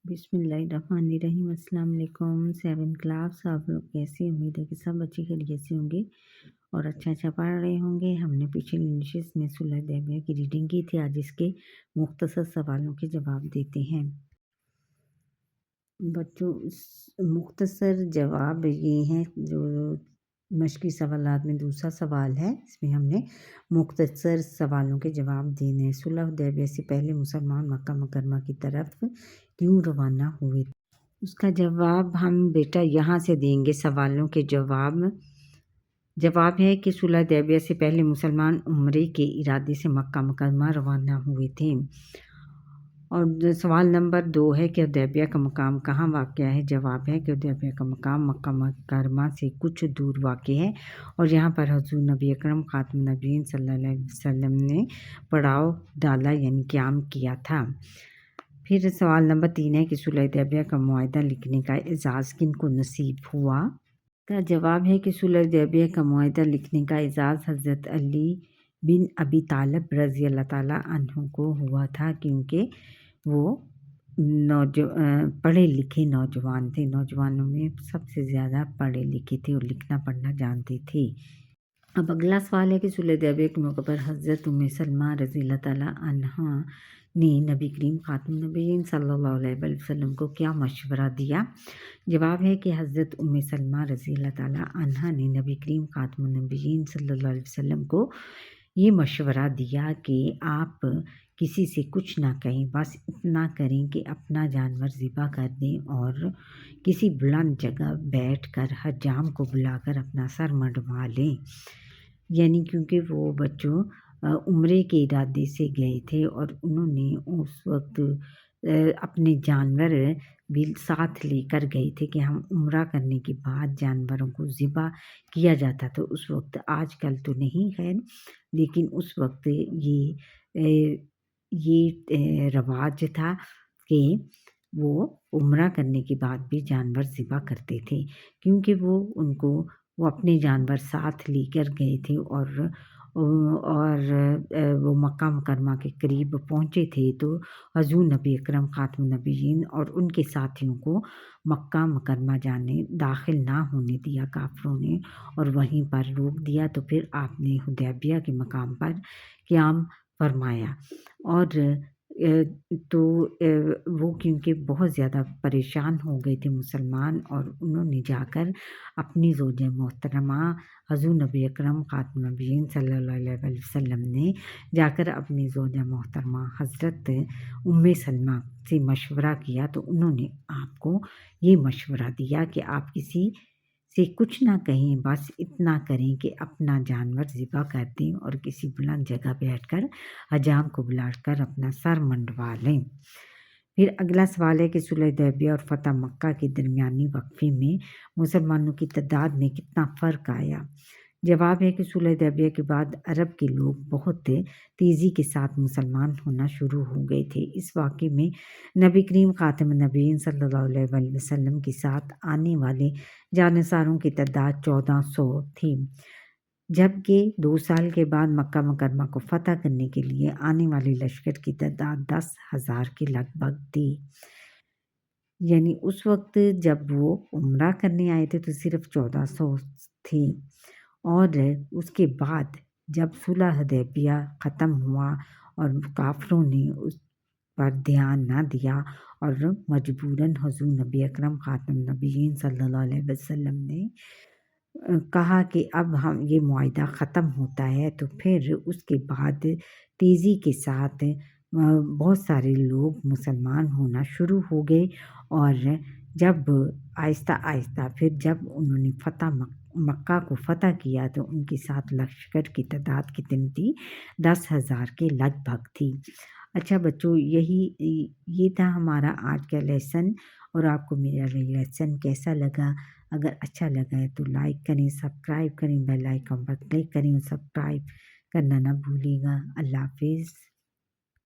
बिस्मिल्लाहिर्रहमानिर्रहीम। अस्सलाम वालेकुम। 7 क्लास आप लोग कैसे हैं? उम्मीद है कि सब बच्चे खैरियत से होंगे और अच्छा पढ़ रहे होंगे। हमने पिछले नशिस्त में सुलह हुदैबिया की रीडिंग की थी। आज इसके मुख्तसर सवालों के जवाब देते हैं। बच्चों मुख्तसर जवाब ये हैं जो मशक़ी सवालात में दूसरा सवाल है। इसमें हमने मुख्तसर सवालों के जवाब देने हैं। सुलह हुदैबिया से पहले मुसलमान मक्का मुकर्रमा की तरफ क्यों रवाना हुए? उसका जवाब हम बेटा यहाँ से देंगे। सवालों के जवाब है कि सुलह हुदैबिया से पहले मुसलमान उम्रे के इरादे से मक्का मुकर्रमा रवाना हुए थे। और सवाल नंबर 2 है कि हुदैबिया का मकाम कहाँ वाक़या है? जवाब है कि हुदैबिया का मकाम मक्का मुकर्रमा से कुछ दूर वाक़ है और यहाँ पर हज़ूर नबी अकरम ख़ातमुन नबीय्यीन सल्लल्लाहु अलैहि वसल्लम ने पड़ाव डाला यानी क़याम किया था। फिर सवाल नंबर 3 है कि सुलह हुदैबिया का मुआहिदा लिखने का एजाज़ किनको नसीब हुआ? का जवाब है कि सुलह हुदैबिया का मुआहिदा लिखने का एजाज़ हज़रत अली बिन अबी तालिब रज़ी अल्लाह ताला अन्हु को हुआ था, क्योंकि वो पढ़े लिखे नौजवान थे। नौजवानों में सबसे ज़्यादा पढ़े लिखे थे और लिखना पढ़ना जानते थे। अब अगला सवाल है कि सुलह हुदैबिया के मौके पर हज़रत उम्मे सलमा रज़ी अल्लाह ताला अन्हा ने नबी करीम ख़ातमुन नबीय्यीन सल्लल्लाहु अलैहि वसल्लम को क्या मशवरा दिया? जवाब है कि हज़रत उम्मे सलमा रज़ी अल्लाह ताला अन्हा ने नबी करीम ख़ातमुन नबीय्यीन सल्लल्लाहु अलैहि वसल्लम को ये मशवरा दिया कि आप किसी से कुछ ना कहें, बस इतना करें कि अपना जानवर ज़िबा कर दें और किसी बुलंद जगह बैठकर हज्जाम को बुलाकर अपना सर मंडवा लें। यानी क्योंकि वो बच्चों उम्रे के इरादे से गए थे और उन्होंने उस वक्त अपने जानवर भी साथ लेकर गए थे कि हम उम्रा करने के बाद जानवरों को ज़िबा किया जाता। तो उस वक्त, आजकल तो नहीं है, लेकिन उस वक्त ये रवाज था कि वो उम्रा करने के बाद भी जानवर ज़िबा करते थे, क्योंकि वो अपने जानवर साथ लेकर गए थे और वो मक्का मुकर्रमा के करीब पहुँचे थे तो हज़ूर नबी अकरम ख़ातमुन नबीय्यीन और उनके साथियों को मक्का मुकर्रमा दाखिल ना होने दिया काफ़िरों ने और वहीं पर रोक दिया। तो फिर आपने हुदैबिया के मकाम पर क़याम फरमाया और वो क्योंकि बहुत ज़्यादा परेशान हो गए थे मुसलमान, और उन्होंने जाकर अपनी ज़ौजा मोहतरमा हज़ूर नबी अकरम ख़ातमुन नबीय्यीन सल्लल्लाहु अलैहि वसल्लम ने जाकर अपनी ज़ौजा मोहतरमा हज़रत उम्मे सलमा से मशवरा किया। तो उन्होंने आपको ये मशवरा दिया कि आप किसी से कुछ ना कहें, बस इतना करें कि अपना जानवर ज़िबा कर दें और किसी बुलंद जगह बैठकर हज्जाम को बुलाकर अपना सर मंडवा लें। फिर अगला सवाल है कि सुलह हुदैबिया और फ़तह मक्का के दरमियानी वक्फ़े में मुसलमानों की तादाद में कितना फ़र्क आया? जवाब है कि सुलह हुदैबिया के बाद अरब के लोग बहुत तेज़ी के साथ मुसलमान होना शुरू हो गए थे। इस वाक़े में नबी करीम ख़ातमुन नबीय्यीन सल्लल्लाहु अलैहि वसल्लम के साथ आने वाले जानिसारों की तादाद 1400 थी, जबकि 2 साल के बाद मक्का मुकर्रमा को फ़तह करने के लिए आने वाले लश्कर की तादाद 10,000 के लगभग थी। यानी उस वक्त जब वो उम्रा करने आए थे तो सिर्फ 1400 थी, और उसके बाद जब सुलह हुदैबिया ख़त्म हुआ और काफ़िरों ने उस पर ध्यान ना दिया और मजबूरन हज़ूर नबी अकरम ख़ातमुन नबीय्यीन सल्लल्लाहु अलैहि वसल्लम ने कहा कि अब हम ये मुआहिदा ख़त्म होता है, तो फिर उसके बाद तेज़ी के साथ बहुत सारे लोग मुसलमान होना शुरू हो गए। और जब आहिस्ता आहिस्ता फिर जब उन्होंने मक्का को फ़तह किया तो उनके साथ लश्कर की तादाद कितनी थी? 10,000 के लगभग थी। अच्छा बच्चों, ये था हमारा आज का लेसन। और आपको मेरा लेसन कैसा लगा? अगर अच्छा लगा है तो लाइक करें, सब्सक्राइब करें, बेल आइकन पर क्लिक करें और सब्सक्राइब करना ना भूलिएगा। अल्लाह हाफ़िज़।